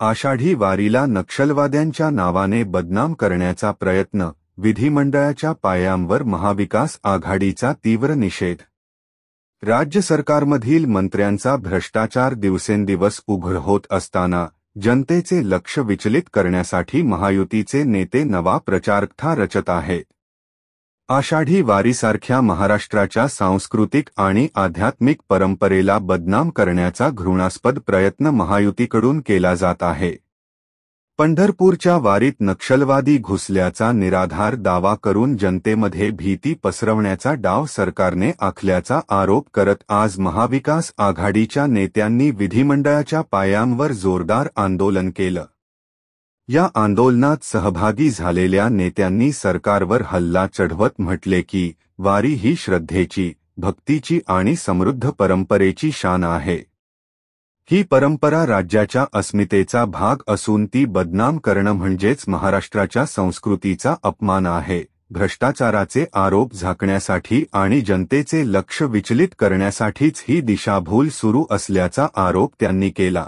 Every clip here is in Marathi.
आषाढी वारीला नक्षलवाद्यांच्या नावाने बदनाम करण्याचा प्रयत्न, विधिमंडळाच्या पायांवर महाविकास आघाडीचा तीव्र निषेध. राज्य सरकारमधील मंत्र्यांचा भ्रष्टाचार दिवसेंदिवस उघड होत असताना जनतेचे लक्ष विचलित करण्यासाठी महायुतीचे नेते नवा प्रचारकथा रचत आहेत. आषाढी वारीसारख्या महाराष्ट्राच्या सांस्कृतिक आणि आध्यात्मिक परंपरेला बदनाम करण्याचा घृणास्पद प्रयत्न महायुतीकडून केला जात आहे. पंढरपूरच्या वारीत नक्षलवादी घुसल्याचा निराधार दावा करून जनतेमध्ये भीती पसरवण्याचा डाव सरकारने आखल्याचा आरोप करत आज महाविकास आघाडीच्या नेत्यांनी विधिमंडळाच्या पायांवर जोरदार आंदोलन केलं. या आंदोलनात सहभागी झालेल्या नेत्यांनी सरकारवर हल्ला चढवत म्हटले की वारी ही श्रद्धेची, भक्तीची आणि समृद्ध परंपरेची शान आहे. ही परंपरा राज्याच्या अस्मितेचा भाग असून ती बदनाम करणं म्हणजेच महाराष्ट्राच्या संस्कृतीचा अपमान आहे. भ्रष्टाचाराचे आरोप झाकण्यासाठी आणि जनतेचे लक्ष विचलित करण्यासाठीच ही दिशाभूल सुरू असल्याचा आरोप त्यांनी केला.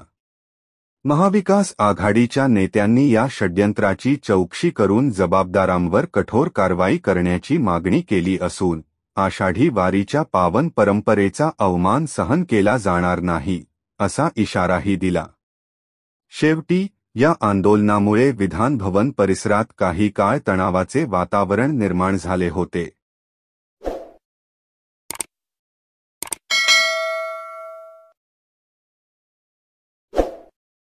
महाविकास आघाडीच्या नेत्यांनी या षड्यंत्राची चौकशी करून जबाबदारांवर कठोर कारवाई करण्याची मागणी केली असून आषाढी वारीच्या पावन परंपरेचा अवमान सहन केला जाणार नाही, असा इशाराही दिला. शेवटी या आंदोलनामुळे विधान भवन परिसरात काही काळ तणावाचे वातावरण निर्माण झाले होते.